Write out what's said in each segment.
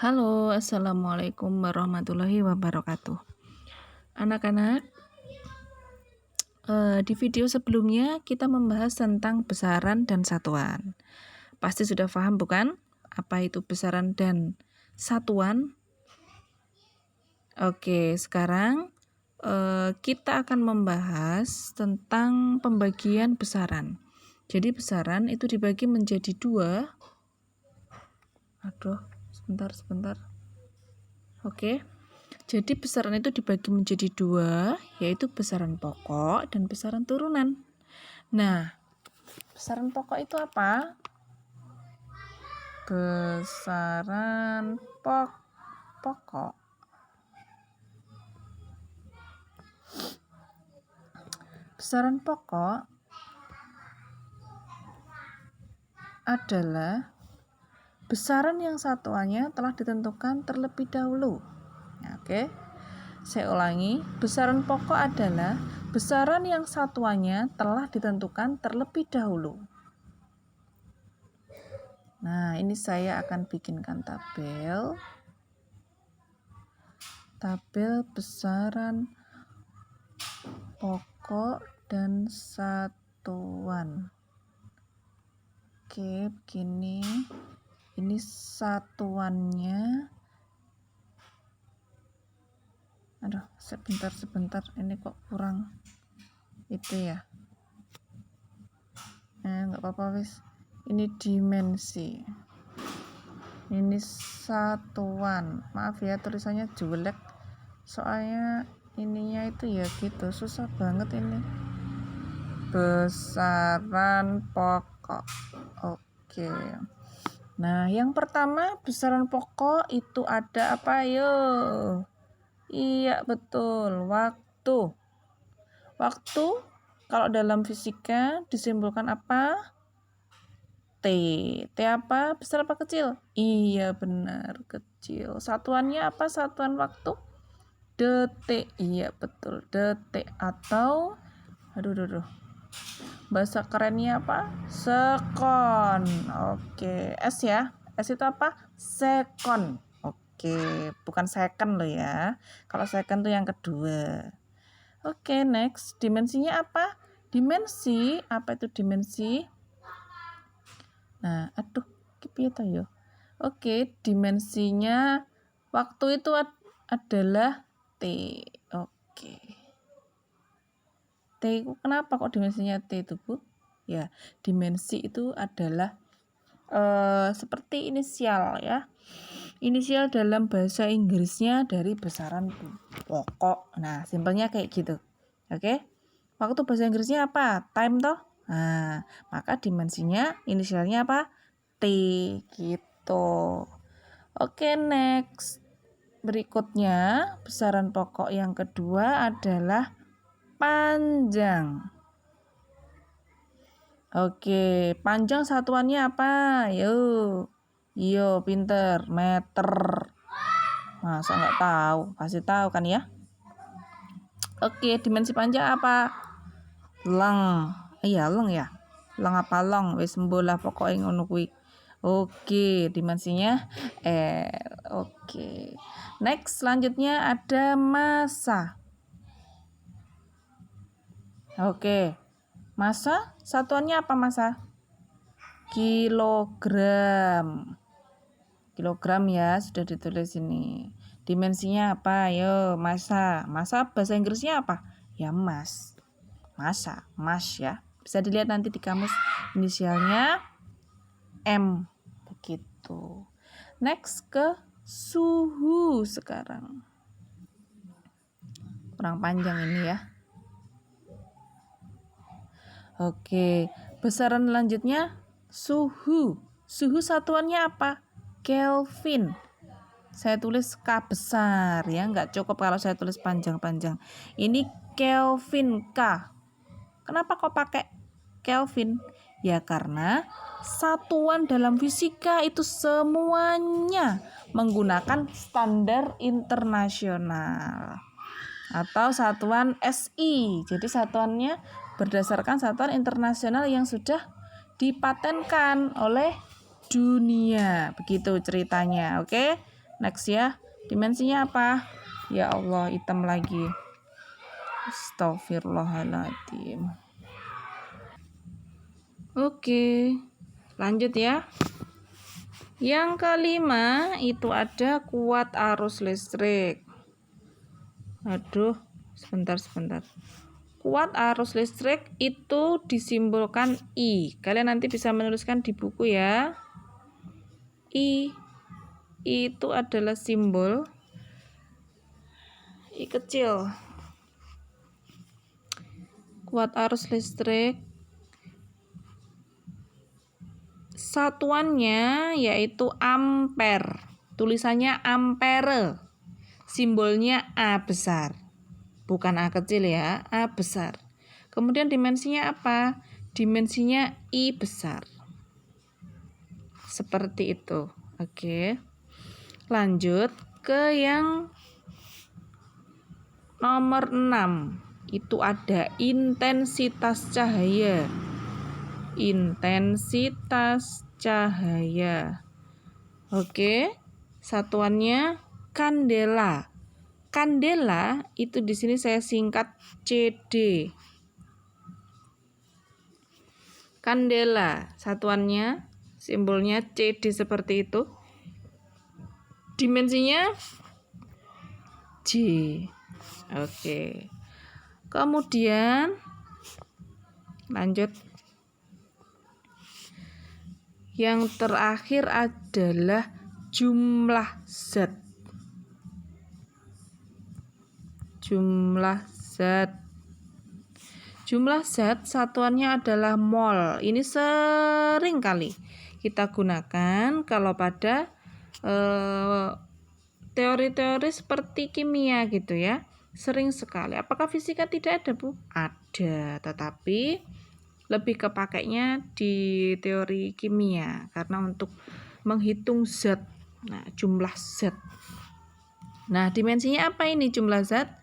Halo, assalamualaikum warahmatullahi wabarakatuh. Anak-anak, di video sebelumnya kita membahas tentang besaran dan satuan. Pasti sudah paham bukan? Apa itu besaran dan satuan? Oke, sekarang kita akan membahas tentang pembagian besaran. Jadi besaran itu dibagi menjadi dua. Sebentar. Oke. Jadi besaran itu dibagi menjadi dua, yaitu besaran pokok dan besaran turunan. Nah, besaran pokok itu apa? Besaran pokok. Besaran pokok adalah besaran yang satuannya telah ditentukan terlebih dahulu. Oke. Saya ulangi, besaran pokok adalah besaran yang satuannya telah ditentukan terlebih dahulu. Nah, ini saya akan bikinkan tabel besaran pokok dan satuan. Oke, begini. Ini satuannya. Aduh, sebentar. Ini kok kurang itu ya. Enggak apa-apa wis. Ini dimensi. Ini satuan. Maaf ya tulisannya jelek. Soalnya ininya itu ya gitu, susah banget ini. Besaran pokok. Oke. Nah, yang pertama besaran pokok itu ada apa yo? Iya, betul, waktu. Waktu kalau dalam fisika disimbolkan apa? T. T apa? Besar apa kecil? Iya, benar, kecil. Satuannya apa satuan waktu? Detik. Iya, betul, detik atau bahasa kerennya apa? Sekon. Oke, S ya. S itu apa? Sekon. Oke, bukan second loh ya. Kalau second tuh yang kedua. Oke, next. Dimensinya apa? Dimensi, apa itu dimensi? Nah, piye ta yo? Oke, dimensinya waktu itu adalah T. Oke. T itu kenapa kok dimensinya T itu, Bu? Ya, dimensi itu adalah seperti inisial ya. Inisial dalam bahasa Inggrisnya dari besaran pokok. Nah, simpelnya kayak gitu. Oke? Waktu bahasa Inggrisnya apa? Time toh? Nah, maka dimensinya inisialnya apa? T gitu. Oke, next. Berikutnya, besaran pokok yang kedua adalah panjang. Oke, panjang satuannya apa? Yo, pinter, meter. Masa nggak tahu? Pasti tahu kan ya? Oke, dimensi panjang apa? Leng. Iya, leng ya. Leng apa long? Wis sembolah pokoknya ngono kuwi. Oke, dimensinya L. Oke. Next, selanjutnya ada massa. Oke. Massa, satuannya apa massa? Kilogram. Kilogram ya, sudah ditulis ini. Dimensinya apa? Yo, massa. Massa bahasa Inggrisnya apa? Ya, mass. Massa, mass ya. Bisa dilihat nanti di kamus inisialnya M. Begitu. Next ke suhu sekarang. Kurang panjang ini ya. Oke, besaran selanjutnya suhu. Suhu satuannya apa? Kelvin. Saya tulis K besar ya, nggak cukup kalau saya tulis panjang-panjang. Ini Kelvin K. Kenapa kok pakai Kelvin? Ya karena satuan dalam fisika itu semuanya menggunakan standar internasional atau satuan SI. Jadi satuannya berdasarkan satuan internasional yang sudah dipatenkan oleh dunia. Begitu ceritanya, oke? Next ya. Dimensinya apa? Ya Allah, hitam lagi. Astagfirullahaladzim. Oke, lanjut ya. Yang kelima itu ada kuat arus listrik. Aduh, sebentar. Kuat arus listrik itu disimbolkan I. Kalian nanti bisa menuliskan di buku ya. I itu adalah simbol I kecil. Kuat arus listrik. Satuannya yaitu ampere. Tulisannya ampere. Simbolnya A besar. Bukan A kecil ya, A besar. Kemudian dimensinya apa? Dimensinya I besar. Seperti itu. Oke. Lanjut ke yang nomor 6. Itu ada intensitas cahaya. Intensitas cahaya. Oke. Satuannya kandela. Kandela itu di sini saya singkat CD. Kandela, satuannya simbolnya CD seperti itu. Dimensinya J. Oke. Kemudian lanjut. Yang terakhir adalah jumlah zat. Jumlah zat. Jumlah zat satuannya adalah mol. Ini sering kali kita gunakan kalau pada teori-teori seperti kimia gitu ya. Sering sekali. Apakah fisika tidak ada, Bu? Ada, tetapi lebih kepakainya di teori kimia karena untuk menghitung zat. Nah, jumlah zat. Nah, dimensinya apa ini jumlah zat?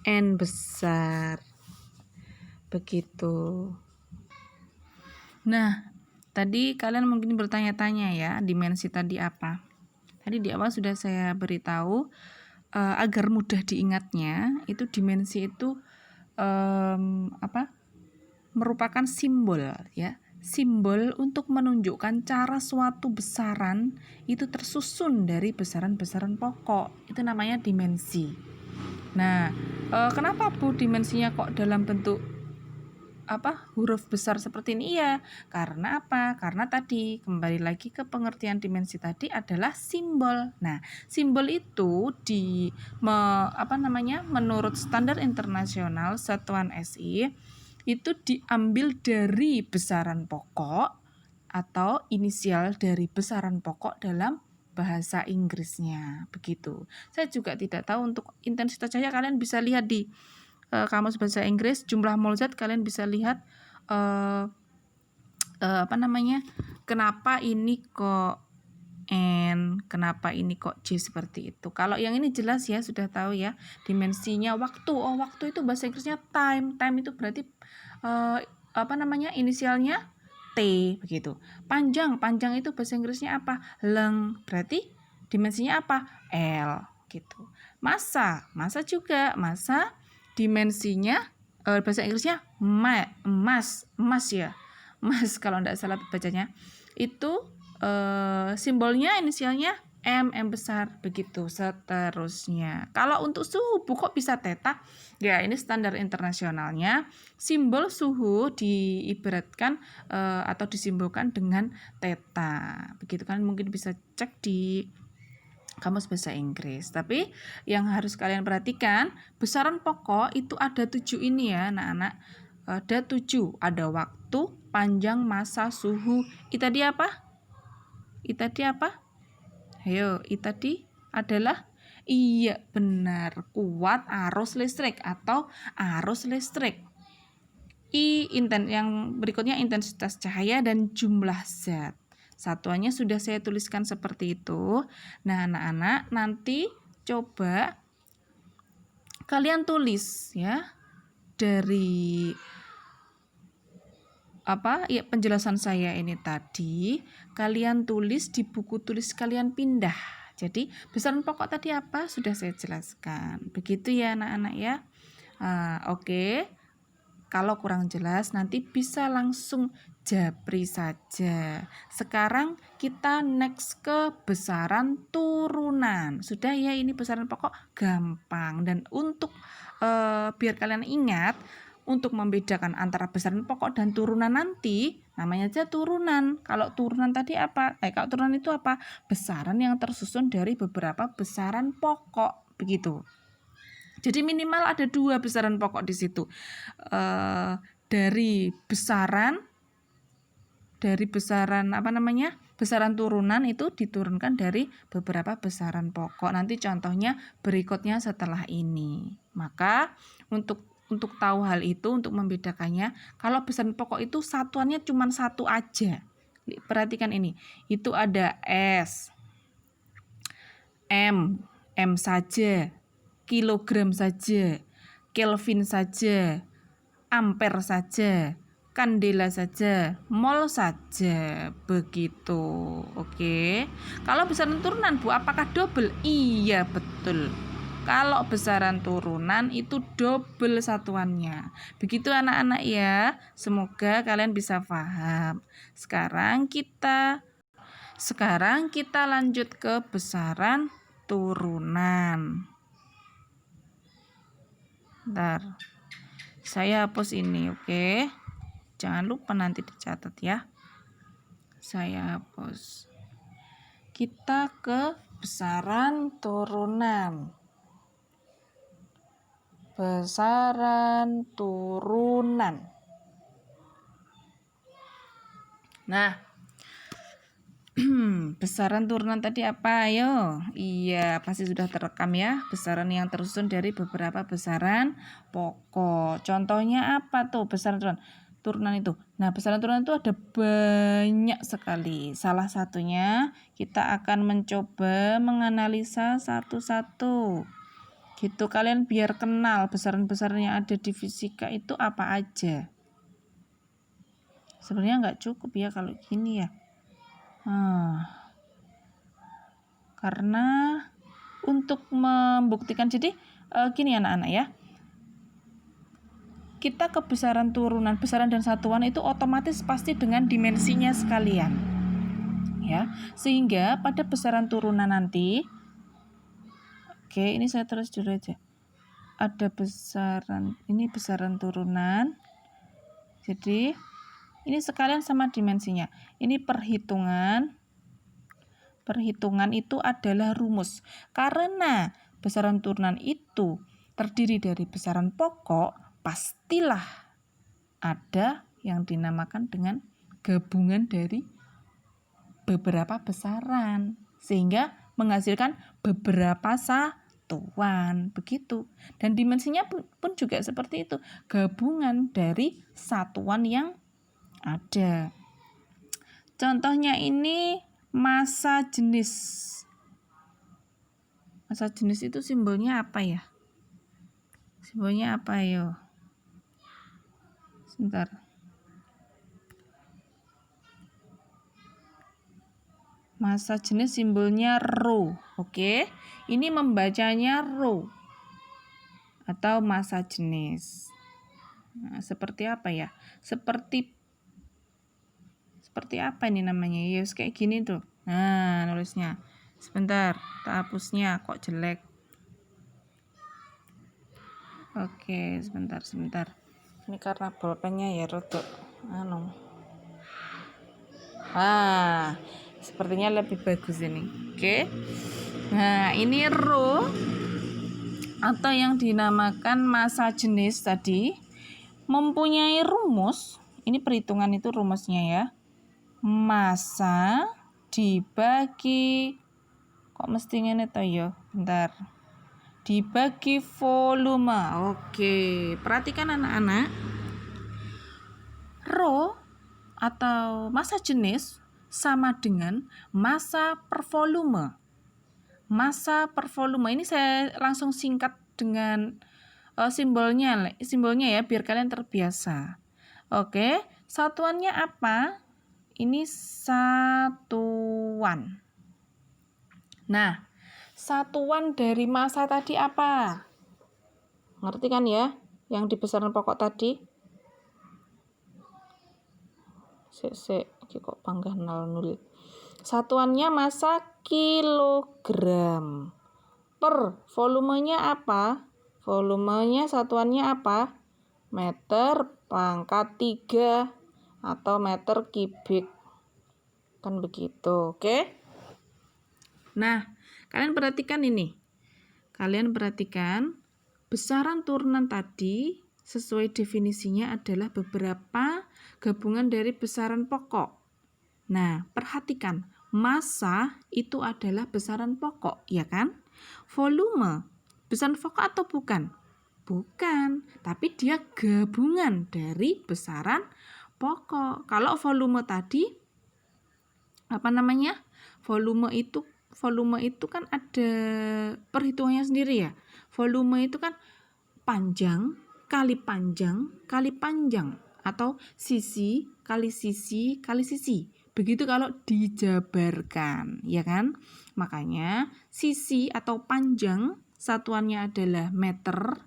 N besar. Begitu. Nah, tadi kalian mungkin bertanya-tanya ya, dimensi tadi apa? Tadi di awal sudah saya beritahu agar mudah diingatnya, itu dimensi itu merupakan simbol ya. Simbol untuk menunjukkan cara suatu besaran itu tersusun dari besaran-besaran pokok. Itu namanya dimensi. Nah, kenapa Bu dimensinya kok dalam bentuk huruf besar seperti ini? Iya, karena apa? Karena tadi kembali lagi ke pengertian dimensi tadi adalah simbol. Nah, simbol itu menurut standar internasional satuan SI itu diambil dari besaran pokok atau inisial dari besaran pokok dalam bahasa Inggrisnya. Begitu. Saya juga tidak tahu untuk intensitas cahaya, kalian bisa lihat di kamus bahasa Inggris jumlah mol zat, kalian bisa lihat kenapa ini kok N, kenapa ini kok J seperti itu. Kalau yang ini jelas ya, sudah tahu ya dimensinya waktu. Oh, waktu itu bahasa Inggrisnya time. Time itu berarti inisialnya T begitu. Panjang itu bahasa Inggrisnya apa? Length. Berarti dimensinya apa? L gitu. Massa juga. Massa dimensinya bahasa Inggrisnya mass ya. Mass kalau tidak salah bacanya. Itu simbolnya inisialnya M besar, begitu seterusnya. Kalau untuk suhu kok bisa theta? Ya, ini standar internasionalnya. Simbol suhu diibaratkan atau disimbolkan dengan theta. Begitu kan, mungkin bisa cek di kamus bahasa Inggris. Tapi yang harus kalian perhatikan, besaran pokok itu ada 7 ini ya, anak-anak. Ada 7, ada waktu, panjang, massa, suhu. I tadi apa? Ayo, I tadi adalah iya, benar, kuat arus listrik atau arus listrik. Yang berikutnya intensitas cahaya dan jumlah zat. Satuannya sudah saya tuliskan seperti itu. Nah, anak-anak nanti coba kalian tulis ya dari penjelasan saya ini tadi, kalian tulis di buku tulis, kalian pindah. Jadi besaran pokok tadi apa? Sudah saya jelaskan. Begitu ya anak-anak ya. Oke. Kalau kurang jelas nanti bisa langsung japri saja. Sekarang kita next ke besaran turunan. Sudah ya, ini besaran pokok gampang. Dan untuk biar kalian ingat, untuk membedakan antara besaran pokok dan turunan nanti, namanya aja turunan. Kalau turunan tadi apa? Kalau turunan itu apa? Besaran yang tersusun dari beberapa besaran pokok. Begitu. Jadi minimal ada 2 besaran pokok di situ. Dari besaran besaran turunan itu diturunkan dari beberapa besaran pokok. Nanti contohnya berikutnya setelah ini. Maka untuk tahu hal itu, untuk membedakannya, kalau besaran pokok itu satuannya cuma satu aja. Perhatikan ini. Itu ada S, M saja, kilogram saja, Kelvin saja, ampere saja, kandela saja, mol saja. Begitu. Oke. Kalau besaran turunan, Bu, apakah double? Iya, betul. Kalau besaran turunan itu double satuannya. Begitu anak-anak ya. Semoga kalian bisa paham. Sekarang kita lanjut ke besaran turunan. Bentar. Saya hapus ini, oke? Jangan lupa nanti dicatat ya. Saya hapus. Kita ke besaran turunan. Besaran turunan. Nah, besaran turunan tadi apa? Ayo. Iya, pasti sudah terekam ya. Besaran yang tersusun dari beberapa besaran pokok. Contohnya apa tuh besaran turunan itu? Nah, besaran turunan itu ada banyak sekali. Salah satunya kita akan mencoba menganalisa satu-satu. Gitu, kalian biar kenal besaran-besaran yang ada di fisika itu apa aja. Sebenarnya nggak cukup ya kalau gini ya. Karena untuk membuktikan, jadi gini anak-anak ya, kita ke besaran turunan, besaran dan satuan itu otomatis pasti dengan dimensinya sekalian ya, sehingga pada besaran turunan nanti, oke, ini saya tulis dulu aja, ada besaran, ini besaran turunan, jadi ini sekalian sama dimensinya. Ini perhitungan itu adalah rumus. Karena besaran turunan itu terdiri dari besaran pokok, pastilah ada yang dinamakan dengan gabungan dari beberapa besaran, sehingga menghasilkan beberapa satuan. Begitu. Dan dimensinya pun juga seperti itu, gabungan dari satuan yang ada. Contohnya ini massa jenis. Massa jenis itu simbolnya apa ya? Simbolnya apa yo? Sebentar. Massa jenis simbolnya rho. Oke. Ini membacanya rho atau massa jenis. Nah, seperti apa ya? Seperti apa ini namanya? Ya kayak gini tuh. Nah, nulisnya. Sebentar, tak hapusnya kok jelek. Oke, sebentar. Ini karena bolpennya ya rodok sepertinya lebih bagus ini. Oke. Nah, ini rho atau yang dinamakan massa jenis tadi mempunyai rumus. Ini perhitungan itu rumusnya ya. Massa dibagi, kok mesti ngene to ya? Bentar. Dibagi volume. Oke, perhatikan anak-anak. Rho atau massa jenis sama dengan massa per volume. Massa per volume ini saya langsung singkat dengan simbolnya ya biar kalian terbiasa. Oke, satuannya apa? Ini satuan. Nah, satuan dari massa tadi apa? Ngerti kan ya? Yang di besaran pokok tadi? Iki kok panggah 00. Satuannya massa kilogram. Per volumenya apa? Volumenya satuannya apa? Meter pangkat 3 atau meter kubik. Kan begitu, oke? Nah, kalian perhatikan ini. Kalian perhatikan besaran turunan tadi sesuai definisinya adalah beberapa gabungan dari besaran pokok. Nah, perhatikan, massa itu adalah besaran pokok, ya kan? Volume, besaran pokok atau bukan? Bukan, tapi dia gabungan dari besaran pokok. Kalau volume tadi, apa namanya? Volume itu kan ada perhitungannya sendiri ya. Volume itu kan panjang kali panjang atau sisi kali sisi. Begitu kalau dijabarkan, ya kan? Makanya sisi atau panjang satuannya adalah meter,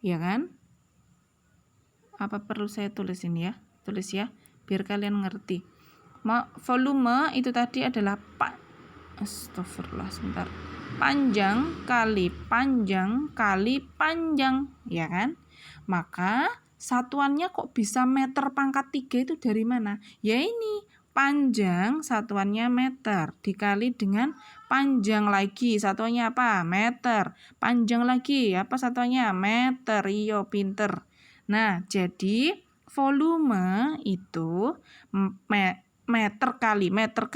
ya kan? Apa perlu saya tulis ini ya? Tulis ya, biar kalian ngerti. Volume itu tadi adalah astagfirullah sebentar. Panjang kali panjang, ya kan? Maka satuannya kok bisa meter pangkat 3 itu dari mana? Ya ini, panjang satuannya meter dikali dengan panjang lagi satuannya apa? Meter. Panjang lagi apa satuannya? Meter. Iyo, pinter. Nah, jadi volume itu meter kali meter.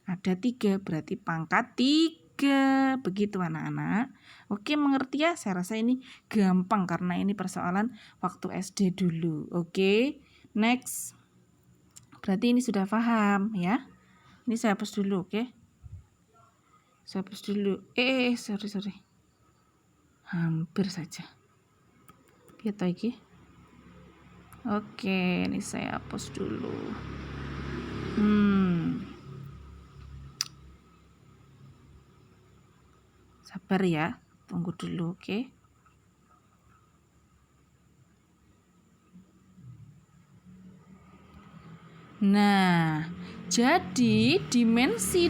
Ada 3, berarti pangkat 3. Begitu anak-anak. Oke, mengerti ya? Saya rasa ini gampang karena ini persoalan waktu SD dulu. Oke, next. Berarti ini sudah paham ya. Ini saya hapus dulu, oke? Saya hapus dulu. Sorry. Hampir saja. Lihat lagi. Oke, ini saya hapus dulu. Sabar ya, tunggu dulu, oke? Nah, jadi dimensi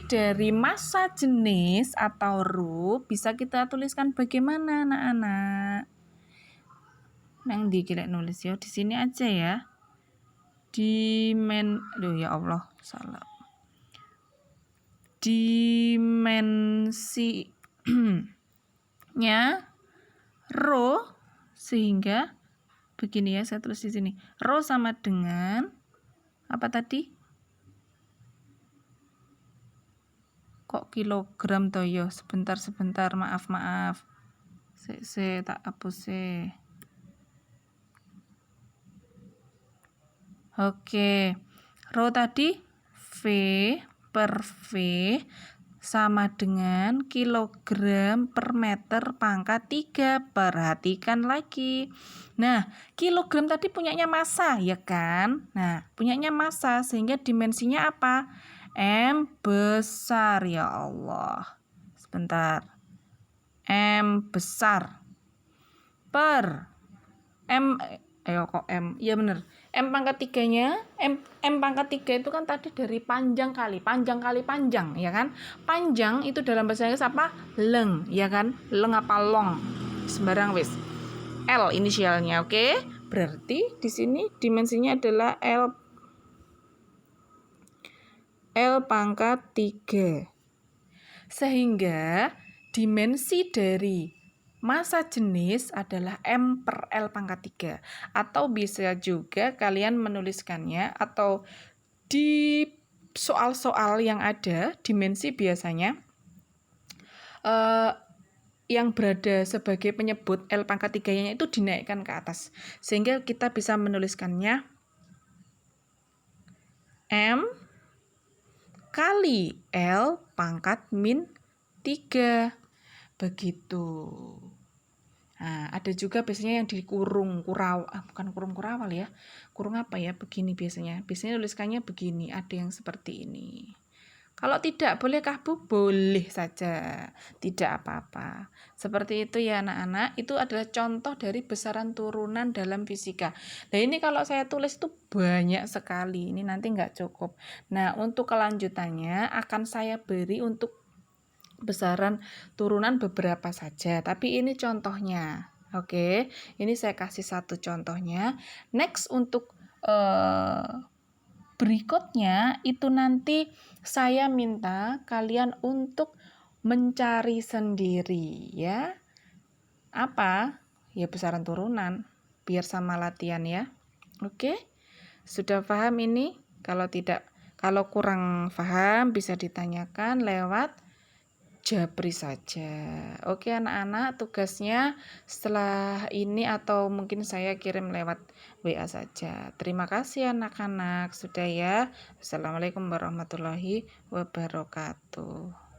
dari massa jenis atau rho bisa kita tuliskan bagaimana anak-anak? Nang dikira nulis ya, di sini aja ya. Ya Allah, salah. Dimensinya rho sehingga begini ya, saya tulis di sini. Rho sama dengan apa tadi? Kok kilogram toh yo? Sebentar, maaf. Saya tak hapus sih. Oke. Rho tadi V per V sama dengan kilogram per meter pangkat 3. Perhatikan lagi. Nah, kilogram tadi punyanya massa, ya kan? Nah, punyanya massa sehingga dimensinya apa? M besar, ya Allah. Sebentar. M besar. Per M kok M? Iya bener. M pangkat 3-nya, M pangkat 3 itu kan tadi dari panjang kali panjang, ya kan? Panjang itu dalam bahasa Inggris apa? Leng, ya kan? Leng apa long? Sembarang wis. L inisialnya, oke? Berarti di sini dimensinya adalah L pangkat 3. Sehingga dimensi dari massa jenis adalah M per L pangkat 3. Atau bisa juga kalian menuliskannya atau di soal-soal yang ada dimensi biasanya yang berada sebagai penyebut L pangkat 3-nya itu dinaikkan ke atas. Sehingga kita bisa menuliskannya M kali L pangkat min 3. Begitu. Nah, ada juga biasanya yang dikurung, bukan kurung kurawal ya. Kurung apa ya? Begini biasanya. Biasanya tuliskannya begini, ada yang seperti ini. Kalau tidak bolehkah Bu? Boleh saja, tidak apa-apa. Seperti itu ya anak-anak, itu adalah contoh dari besaran turunan dalam fisika. Nah ini kalau saya tulis itu banyak sekali, ini nanti nggak cukup. Nah untuk kelanjutannya akan saya beri untuk besaran turunan beberapa saja, tapi ini contohnya. Oke, ini saya kasih satu contohnya. Next untuk berikutnya itu nanti saya minta kalian untuk mencari sendiri ya. Apa? Ya besaran turunan biar sama latihan ya. Oke? Sudah paham ini? Kalau kurang paham bisa ditanyakan lewat Japri saja. Oke anak-anak, tugasnya setelah ini atau mungkin saya kirim lewat WA saja. Terima kasih anak-anak sudah ya. Assalamualaikum warahmatullahi wabarakatuh.